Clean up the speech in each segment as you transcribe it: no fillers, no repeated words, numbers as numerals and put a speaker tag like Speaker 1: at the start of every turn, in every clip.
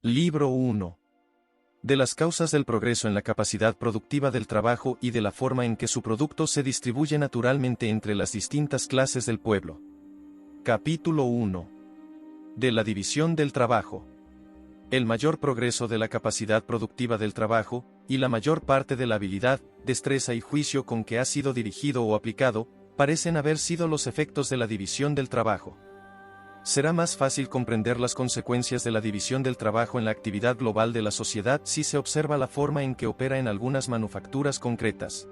Speaker 1: Libro 1. De las causas del progreso en la capacidad productiva del trabajo y de la forma en que su producto se distribuye naturalmente entre las distintas clases del pueblo. Capítulo 1. De la división del trabajo. El mayor progreso de la capacidad productiva del trabajo, y la mayor parte de la habilidad, destreza y juicio con que ha sido dirigido o aplicado, parecen haber sido los efectos de la división del trabajo. Será más fácil comprender las consecuencias de la división del trabajo en la actividad global de la sociedad si se observa la forma en que opera en algunas manufacturas concretas.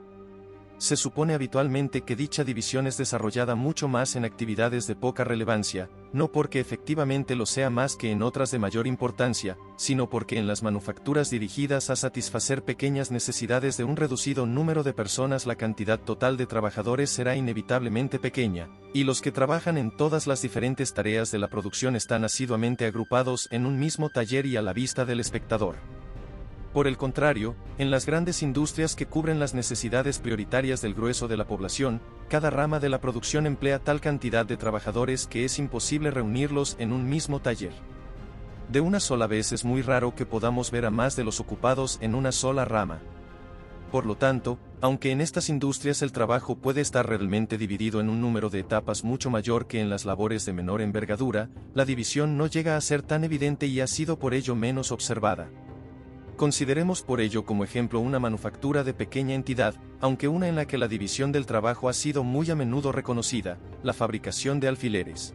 Speaker 1: Se supone habitualmente que dicha división es desarrollada mucho más en actividades de poca relevancia, no porque efectivamente lo sea más que en otras de mayor importancia, sino porque en las manufacturas dirigidas a satisfacer pequeñas necesidades de un reducido número de personas la cantidad total de trabajadores será inevitablemente pequeña, y los que trabajan en todas las diferentes tareas de la producción están asiduamente agrupados en un mismo taller y a la vista del espectador. Por el contrario, en las grandes industrias que cubren las necesidades prioritarias del grueso de la población, cada rama de la producción emplea tal cantidad de trabajadores que es imposible reunirlos en un mismo taller. De una sola vez es muy raro que podamos ver a más de los ocupados en una sola rama. Por lo tanto, aunque en estas industrias el trabajo puede estar realmente dividido en un número de etapas mucho mayor que en las labores de menor envergadura, la división no llega a ser tan evidente y ha sido por ello menos observada. Consideremos por ello como ejemplo una manufactura de pequeña entidad, aunque una en la que la división del trabajo ha sido muy a menudo reconocida, la fabricación de alfileres.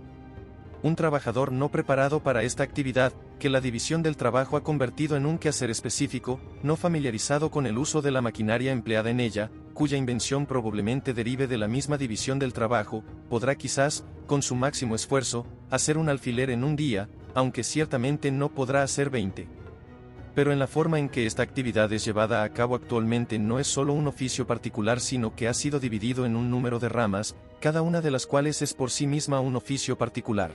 Speaker 1: Un trabajador no preparado para esta actividad, que la división del trabajo ha convertido en un quehacer específico, no familiarizado con el uso de la maquinaria empleada en ella, cuya invención probablemente derive de la misma división del trabajo, podrá quizás, con su máximo esfuerzo, hacer un alfiler en un día, aunque ciertamente no podrá hacer 20. Pero en la forma en que esta actividad es llevada a cabo actualmente no es solo un oficio particular sino que ha sido dividido en un número de ramas, cada una de las cuales es por sí misma un oficio particular.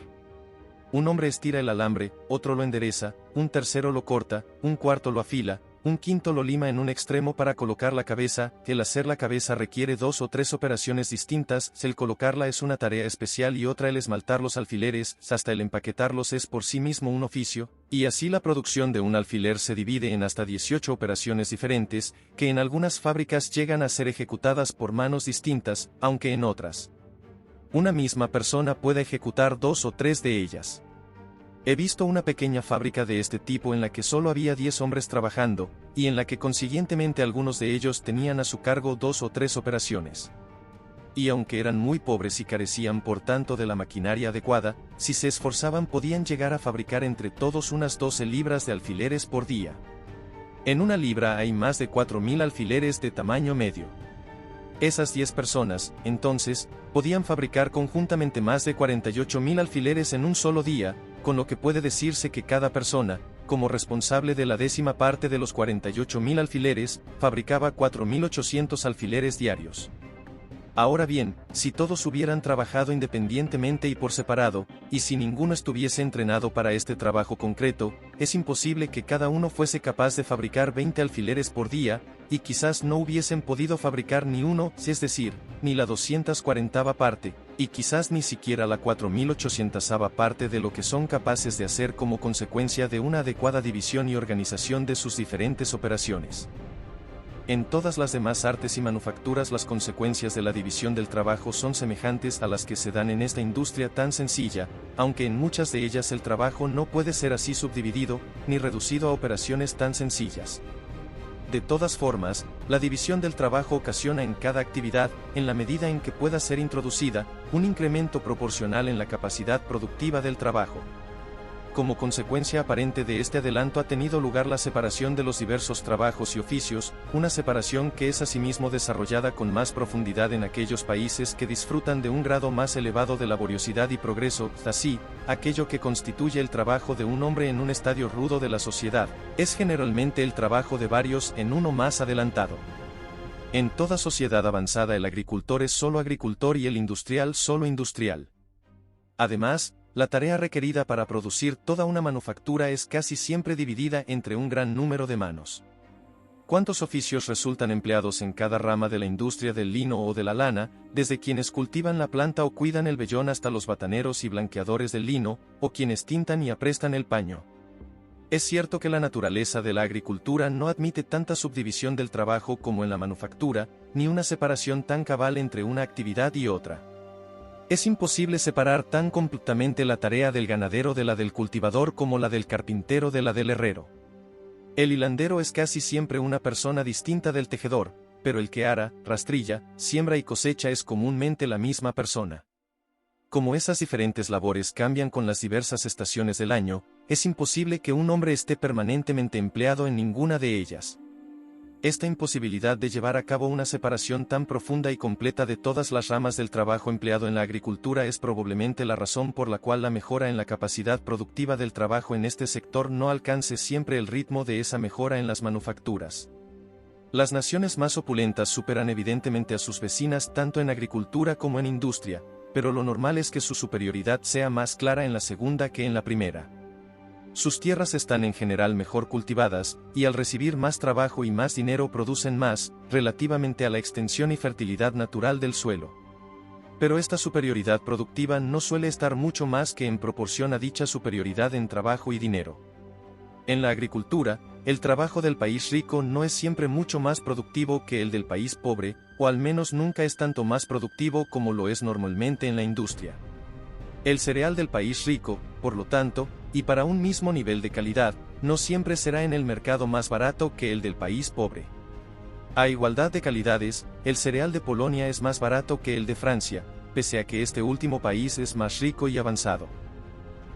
Speaker 1: Un hombre estira el alambre, otro lo endereza, un tercero lo corta, un cuarto lo afila, un quinto lo lima en un extremo para colocar la cabeza. El hacer la cabeza requiere 2 o 3 operaciones distintas, el colocarla es una tarea especial y otra el esmaltar los alfileres, hasta el empaquetarlos es por sí mismo un oficio, y así la producción de un alfiler se divide en hasta 18 operaciones diferentes, que en algunas fábricas llegan a ser ejecutadas por manos distintas, aunque en otras una misma persona puede ejecutar 2 o 3 de ellas. He visto una pequeña fábrica de este tipo en la que solo había 10 hombres trabajando, y en la que consiguientemente algunos de ellos tenían a su cargo 2 o 3 operaciones. Y aunque eran muy pobres y carecían por tanto de la maquinaria adecuada, si se esforzaban podían llegar a fabricar entre todos unas 12 libras de alfileres por día. En una libra hay más de 4.000 alfileres de tamaño medio. Esas 10 personas, entonces, podían fabricar conjuntamente más de 48.000 alfileres en un solo día, con lo que puede decirse que cada persona, como responsable de la 10ª parte de los 48.000 alfileres, fabricaba 4.800 alfileres diarios. Ahora bien, si todos hubieran trabajado independientemente y por separado, y si ninguno estuviese entrenado para este trabajo concreto, es imposible que cada uno fuese capaz de fabricar 20 alfileres por día, y quizás no hubiesen podido fabricar ni uno, es decir, ni la 240ª parte, y quizás ni siquiera la 4.800ª parte de lo que son capaces de hacer como consecuencia de una adecuada división y organización de sus diferentes operaciones. En todas las demás artes y manufacturas las consecuencias de la división del trabajo son semejantes a las que se dan en esta industria tan sencilla, aunque en muchas de ellas el trabajo no puede ser así subdividido, ni reducido a operaciones tan sencillas. De todas formas, la división del trabajo ocasiona en cada actividad, en la medida en que pueda ser introducida, un incremento proporcional en la capacidad productiva del trabajo. Como consecuencia aparente de este adelanto ha tenido lugar la separación de los diversos trabajos y oficios, una separación que es asimismo desarrollada con más profundidad en aquellos países que disfrutan de un grado más elevado de laboriosidad y progreso. Así, aquello que constituye el trabajo de un hombre en un estadio rudo de la sociedad, es generalmente el trabajo de varios en uno más adelantado. En toda sociedad avanzada el agricultor es solo agricultor y el industrial solo industrial. Además, la tarea requerida para producir toda una manufactura es casi siempre dividida entre un gran número de manos. ¿Cuántos oficios resultan empleados en cada rama de la industria del lino o de la lana, desde quienes cultivan la planta o cuidan el vellón hasta los bataneros y blanqueadores del lino, o quienes tintan y aprestan el paño? Es cierto que la naturaleza de la agricultura no admite tanta subdivisión del trabajo como en la manufactura, ni una separación tan cabal entre una actividad y otra. Es imposible separar tan completamente la tarea del ganadero de la del cultivador como la del carpintero de la del herrero. El hilandero es casi siempre una persona distinta del tejedor, pero el que ara, rastrilla, siembra y cosecha es comúnmente la misma persona. Como esas diferentes labores cambian con las diversas estaciones del año, es imposible que un hombre esté permanentemente empleado en ninguna de ellas. Esta imposibilidad de llevar a cabo una separación tan profunda y completa de todas las ramas del trabajo empleado en la agricultura es probablemente la razón por la cual la mejora en la capacidad productiva del trabajo en este sector no alcance siempre el ritmo de esa mejora en las manufacturas. Las naciones más opulentas superan evidentemente a sus vecinas tanto en agricultura como en industria, pero lo normal es que su superioridad sea más clara en la segunda que en la primera. Sus tierras están en general mejor cultivadas, y al recibir más trabajo y más dinero producen más, relativamente a la extensión y fertilidad natural del suelo. Pero esta superioridad productiva no suele estar mucho más que en proporción a dicha superioridad en trabajo y dinero. En la agricultura, el trabajo del país rico no es siempre mucho más productivo que el del país pobre, o al menos nunca es tanto más productivo como lo es normalmente en la industria. El cereal del país rico, por lo tanto, y para un mismo nivel de calidad, no siempre será en el mercado más barato que el del país pobre. A igualdad de calidades, el cereal de Polonia es más barato que el de Francia, pese a que este último país es más rico y avanzado.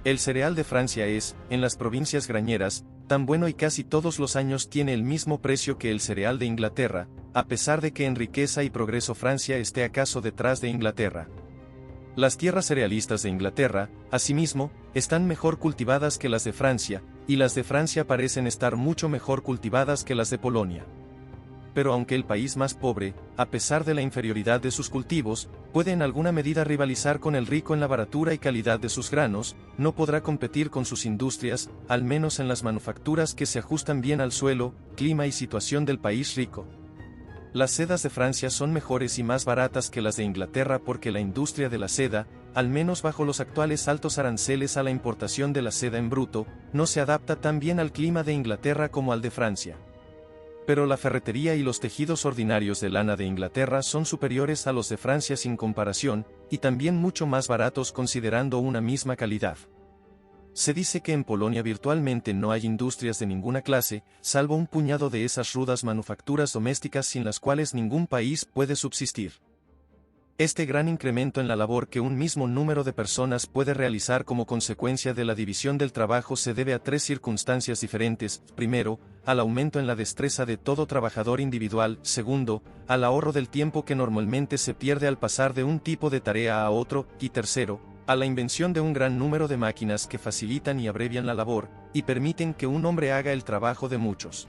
Speaker 1: El cereal de Francia es, en las provincias grañeras, tan bueno y casi todos los años tiene el mismo precio que el cereal de Inglaterra, a pesar de que en riqueza y progreso Francia esté acaso detrás de Inglaterra. Las tierras cerealistas de Inglaterra, asimismo, están mejor cultivadas que las de Francia, y las de Francia parecen estar mucho mejor cultivadas que las de Polonia. Pero aunque el país más pobre, a pesar de la inferioridad de sus cultivos, puede en alguna medida rivalizar con el rico en la baratura y calidad de sus granos, no podrá competir con sus industrias, al menos en las manufacturas que se ajustan bien al suelo, clima y situación del país rico. Las sedas de Francia son mejores y más baratas que las de Inglaterra porque la industria de la seda, al menos bajo los actuales altos aranceles a la importación de la seda en bruto, no se adapta tan bien al clima de Inglaterra como al de Francia. Pero la ferretería y los tejidos ordinarios de lana de Inglaterra son superiores a los de Francia sin comparación, y también mucho más baratos considerando una misma calidad. Se dice que en Polonia virtualmente no hay industrias de ninguna clase, salvo un puñado de esas rudas manufacturas domésticas sin las cuales ningún país puede subsistir. Este gran incremento en la labor que un mismo número de personas puede realizar como consecuencia de la división del trabajo se debe a tres circunstancias diferentes: primero, al aumento en la destreza de todo trabajador individual; segundo, al ahorro del tiempo que normalmente se pierde al pasar de un tipo de tarea a otro; y tercero, a la invención de un gran número de máquinas que facilitan y abrevian la labor, y permiten que un hombre haga el trabajo de muchos.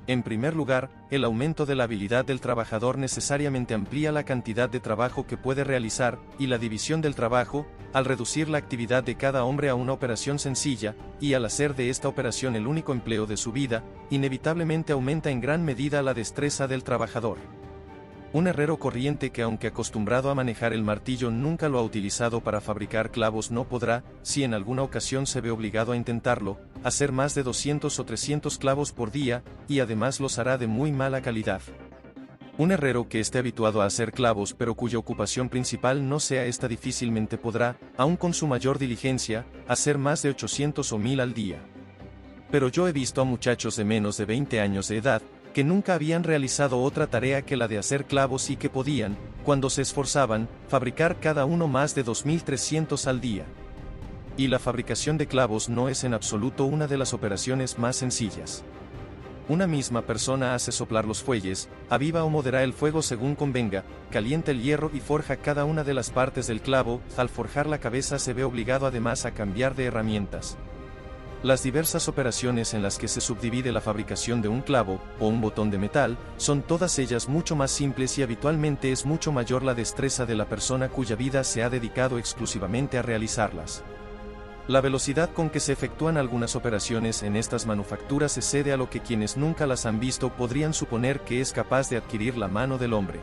Speaker 1: En primer lugar, el aumento de la habilidad del trabajador necesariamente amplía la cantidad de trabajo que puede realizar, y la división del trabajo, al reducir la actividad de cada hombre a una operación sencilla, y al hacer de esta operación el único empleo de su vida, inevitablemente aumenta en gran medida la destreza del trabajador. Un herrero corriente que aunque acostumbrado a manejar el martillo nunca lo ha utilizado para fabricar clavos no podrá, si en alguna ocasión se ve obligado a intentarlo, hacer más de 200 o 300 clavos por día, y además los hará de muy mala calidad. Un herrero que esté habituado a hacer clavos pero cuya ocupación principal no sea esta difícilmente podrá, aun con su mayor diligencia, hacer más de 800 o 1000 al día. Pero yo he visto a muchachos de menos de 20 años de edad, que nunca habían realizado otra tarea que la de hacer clavos y que podían, cuando se esforzaban, fabricar cada uno más de 2300 al día. Y la fabricación de clavos no es en absoluto una de las operaciones más sencillas. Una misma persona hace soplar los fuelles, aviva o modera el fuego según convenga, calienta el hierro y forja cada una de las partes del clavo. Al forjar la cabeza se ve obligado además a cambiar de herramientas. Las diversas operaciones en las que se subdivide la fabricación de un clavo, o un botón de metal, son todas ellas mucho más simples y habitualmente es mucho mayor la destreza de la persona cuya vida se ha dedicado exclusivamente a realizarlas. La velocidad con que se efectúan algunas operaciones en estas manufacturas excede a lo que quienes nunca las han visto podrían suponer que es capaz de adquirir la mano del hombre.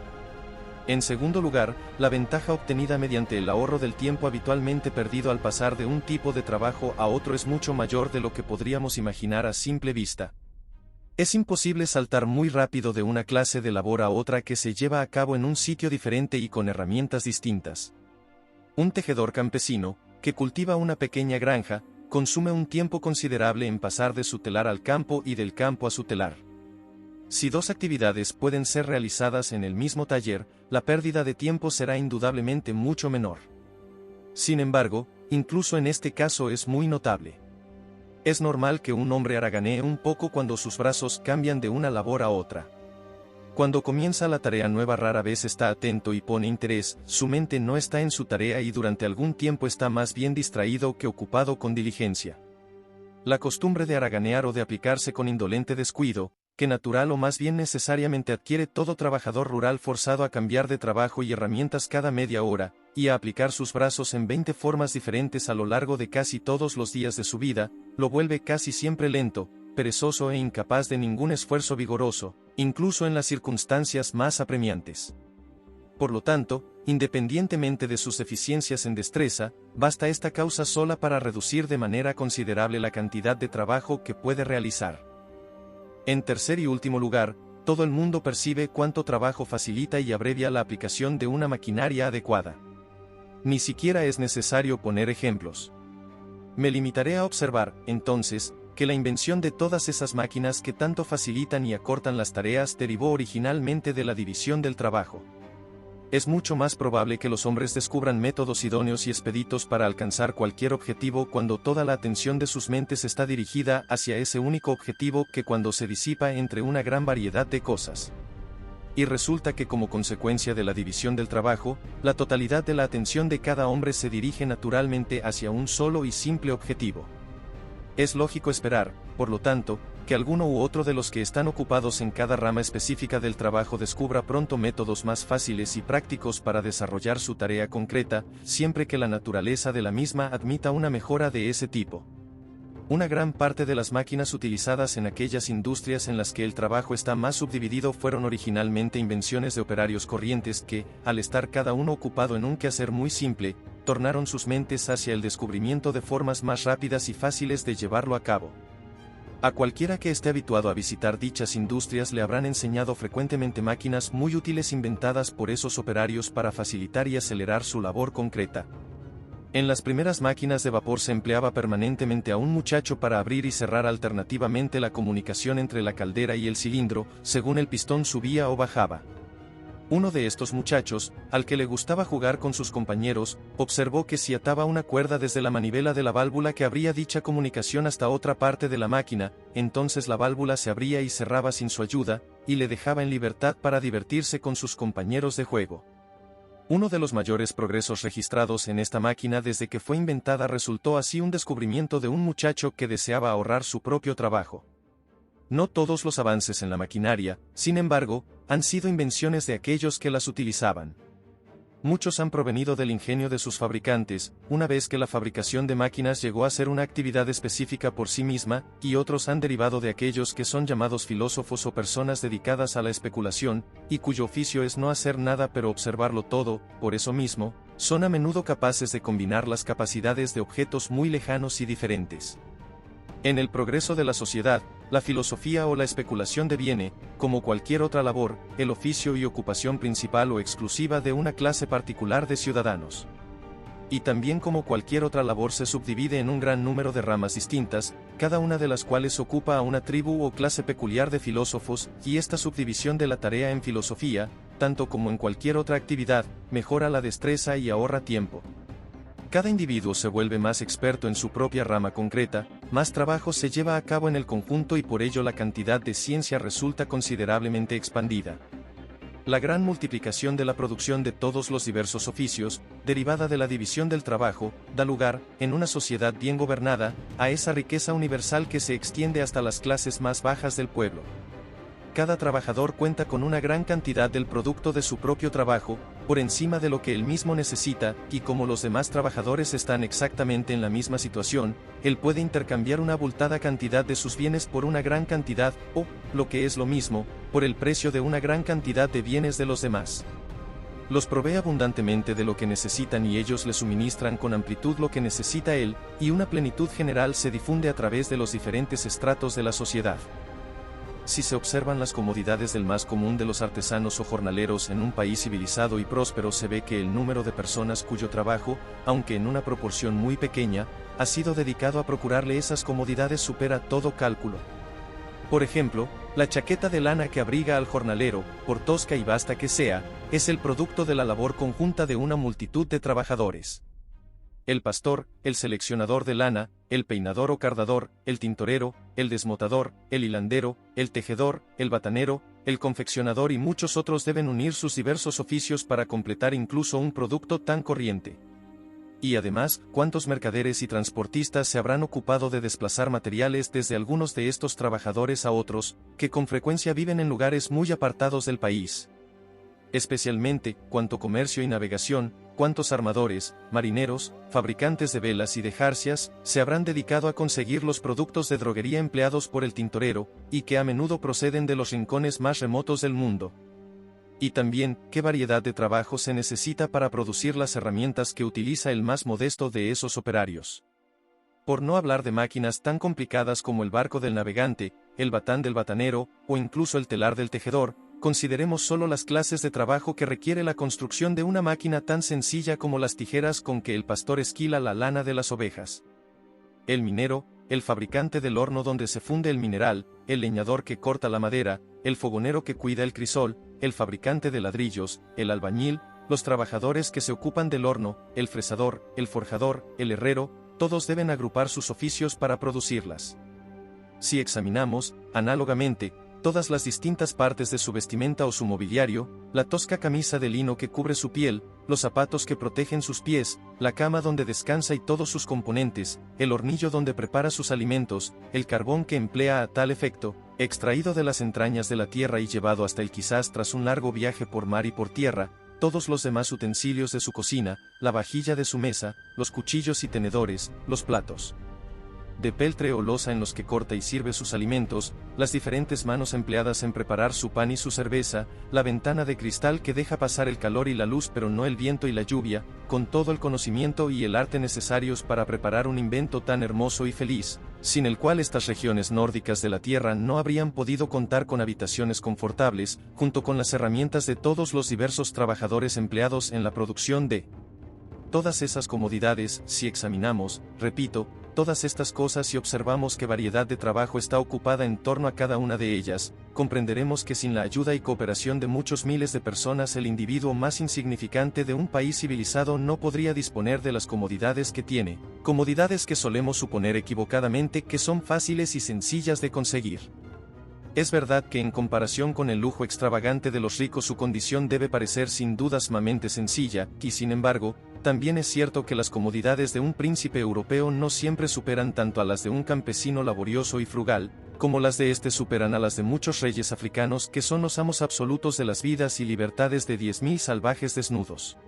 Speaker 1: En segundo lugar, la ventaja obtenida mediante el ahorro del tiempo habitualmente perdido al pasar de un tipo de trabajo a otro es mucho mayor de lo que podríamos imaginar a simple vista. Es imposible saltar muy rápido de una clase de labor a otra que se lleva a cabo en un sitio diferente y con herramientas distintas. Un tejedor campesino, que cultiva una pequeña granja, consume un tiempo considerable en pasar de su telar al campo y del campo a su telar. Si dos actividades pueden ser realizadas en el mismo taller, la pérdida de tiempo será indudablemente mucho menor. Sin embargo, incluso en este caso es muy notable. Es normal que un hombre haraganee un poco cuando sus brazos cambian de una labor a otra. Cuando comienza la tarea nueva rara vez está atento y pone interés, su mente no está en su tarea y durante algún tiempo está más bien distraído que ocupado con diligencia. La costumbre de haraganear o de aplicarse con indolente descuido, que natural o más bien necesariamente adquiere todo trabajador rural forzado a cambiar de trabajo y herramientas cada media hora, y a aplicar sus brazos en 20 formas diferentes a lo largo de casi todos los días de su vida, lo vuelve casi siempre lento, perezoso e incapaz de ningún esfuerzo vigoroso, incluso en las circunstancias más apremiantes. Por lo tanto, independientemente de sus deficiencias en destreza, basta esta causa sola para reducir de manera considerable la cantidad de trabajo que puede realizar. En tercer y último lugar, todo el mundo percibe cuánto trabajo facilita y abrevia la aplicación de una maquinaria adecuada. Ni siquiera es necesario poner ejemplos. Me limitaré a observar, entonces, que la invención de todas esas máquinas que tanto facilitan y acortan las tareas derivó originalmente de la división del trabajo. Es mucho más probable que los hombres descubran métodos idóneos y expeditos para alcanzar cualquier objetivo cuando toda la atención de sus mentes está dirigida hacia ese único objetivo que cuando se disipa entre una gran variedad de cosas. Y resulta que como consecuencia de la división del trabajo, la totalidad de la atención de cada hombre se dirige naturalmente hacia un solo y simple objetivo. Es lógico esperar, por lo tanto, que alguno u otro de los que están ocupados en cada rama específica del trabajo descubra pronto métodos más fáciles y prácticos para desarrollar su tarea concreta, siempre que la naturaleza de la misma admita una mejora de ese tipo. Una gran parte de las máquinas utilizadas en aquellas industrias en las que el trabajo está más subdividido fueron originalmente invenciones de operarios corrientes que, al estar cada uno ocupado en un quehacer muy simple, tornaron sus mentes hacia el descubrimiento de formas más rápidas y fáciles de llevarlo a cabo. A cualquiera que esté habituado a visitar dichas industrias le habrán enseñado frecuentemente máquinas muy útiles inventadas por esos operarios para facilitar y acelerar su labor concreta. En las primeras máquinas de vapor se empleaba permanentemente a un muchacho para abrir y cerrar alternativamente la comunicación entre la caldera y el cilindro, según el pistón subía o bajaba. Uno de estos muchachos, al que le gustaba jugar con sus compañeros, observó que si ataba una cuerda desde la manivela de la válvula que abría dicha comunicación hasta otra parte de la máquina, entonces la válvula se abría y cerraba sin su ayuda, y le dejaba en libertad para divertirse con sus compañeros de juego. Uno de los mayores progresos registrados en esta máquina desde que fue inventada resultó así un descubrimiento de un muchacho que deseaba ahorrar su propio trabajo. No todos los avances en la maquinaria, sin embargo, han sido invenciones de aquellos que las utilizaban. Muchos han provenido del ingenio de sus fabricantes, una vez que la fabricación de máquinas llegó a ser una actividad específica por sí misma, y otros han derivado de aquellos que son llamados filósofos o personas dedicadas a la especulación, y cuyo oficio es no hacer nada pero observarlo todo. Por eso mismo, son a menudo capaces de combinar las capacidades de objetos muy lejanos y diferentes. En el progreso de la sociedad, la filosofía o la especulación deviene, como cualquier otra labor, el oficio y ocupación principal o exclusiva de una clase particular de ciudadanos. Y también como cualquier otra labor se subdivide en un gran número de ramas distintas, cada una de las cuales ocupa a una tribu o clase peculiar de filósofos, y esta subdivisión de la tarea en filosofía, tanto como en cualquier otra actividad, mejora la destreza y ahorra tiempo. Cada individuo se vuelve más experto en su propia rama concreta, más trabajo se lleva a cabo en el conjunto y por ello la cantidad de ciencia resulta considerablemente expandida. La gran multiplicación de la producción de todos los diversos oficios, derivada de la división del trabajo, da lugar, en una sociedad bien gobernada, a esa riqueza universal que se extiende hasta las clases más bajas del pueblo. Cada trabajador cuenta con una gran cantidad del producto de su propio trabajo, por encima de lo que él mismo necesita, y como los demás trabajadores están exactamente en la misma situación, él puede intercambiar una abultada cantidad de sus bienes por una gran cantidad, o, lo que es lo mismo, por el precio de una gran cantidad de bienes de los demás. Los provee abundantemente de lo que necesitan y ellos le suministran con amplitud lo que necesita él, y una plenitud general se difunde a través de los diferentes estratos de la sociedad. Si se observan las comodidades del más común de los artesanos o jornaleros en un país civilizado y próspero, se ve que el número de personas cuyo trabajo, aunque en una proporción muy pequeña, ha sido dedicado a procurarle esas comodidades supera todo cálculo. Por ejemplo, la chaqueta de lana que abriga al jornalero, por tosca y vasta que sea, es el producto de la labor conjunta de una multitud de trabajadores. El pastor, el seleccionador de lana, el peinador o cardador, el tintorero, el desmotador, el hilandero, el tejedor, el batanero, el confeccionador y muchos otros deben unir sus diversos oficios para completar incluso un producto tan corriente. Y además, ¿cuántos mercaderes y transportistas se habrán ocupado de desplazar materiales desde algunos de estos trabajadores a otros, que con frecuencia viven en lugares muy apartados del país? Especialmente, cuánto comercio y navegación, cuántos armadores, marineros, fabricantes de velas y de jarcias, se habrán dedicado a conseguir los productos de droguería empleados por el tintorero, y que a menudo proceden de los rincones más remotos del mundo. Y también, qué variedad de trabajo se necesita para producir las herramientas que utiliza el más modesto de esos operarios. Por no hablar de máquinas tan complicadas como el barco del navegante, el batán del batanero, o incluso el telar del tejedor, consideremos solo las clases de trabajo que requiere la construcción de una máquina tan sencilla como las tijeras con que el pastor esquila la lana de las ovejas. El minero, el fabricante del horno donde se funde el mineral, el leñador que corta la madera, el fogonero que cuida el crisol, el fabricante de ladrillos, el albañil, los trabajadores que se ocupan del horno, el fresador, el forjador, el herrero, todos deben agrupar sus oficios para producirlas. Si examinamos, análogamente, todas las distintas partes de su vestimenta o su mobiliario, la tosca camisa de lino que cubre su piel, los zapatos que protegen sus pies, la cama donde descansa y todos sus componentes, el hornillo donde prepara sus alimentos, el carbón que emplea a tal efecto, extraído de las entrañas de la tierra y llevado hasta él quizás tras un largo viaje por mar y por tierra, todos los demás utensilios de su cocina, la vajilla de su mesa, los cuchillos y tenedores, los platos de peltre o loza en los que corta y sirve sus alimentos, las diferentes manos empleadas en preparar su pan y su cerveza, la ventana de cristal que deja pasar el calor y la luz pero no el viento y la lluvia, con todo el conocimiento y el arte necesarios para preparar un invento tan hermoso y feliz, sin el cual estas regiones nórdicas de la Tierra no habrían podido contar con habitaciones confortables, junto con las herramientas de todos los diversos trabajadores empleados en la producción de todas esas comodidades. Si examinamos, repito, todas estas cosas y observamos qué variedad de trabajo está ocupada en torno a cada una de ellas, comprenderemos que sin la ayuda y cooperación de muchos miles de personas el individuo más insignificante de un país civilizado no podría disponer de las comodidades que tiene, comodidades que solemos suponer equivocadamente que son fáciles y sencillas de conseguir. Es verdad que en comparación con el lujo extravagante de los ricos su condición debe parecer sin duda sumamente sencilla, y sin embargo, también es cierto que las comodidades de un príncipe europeo no siempre superan tanto a las de un campesino laborioso y frugal, como las de este superan a las de muchos reyes africanos que son los amos absolutos de las vidas y libertades de 10.000 salvajes desnudos.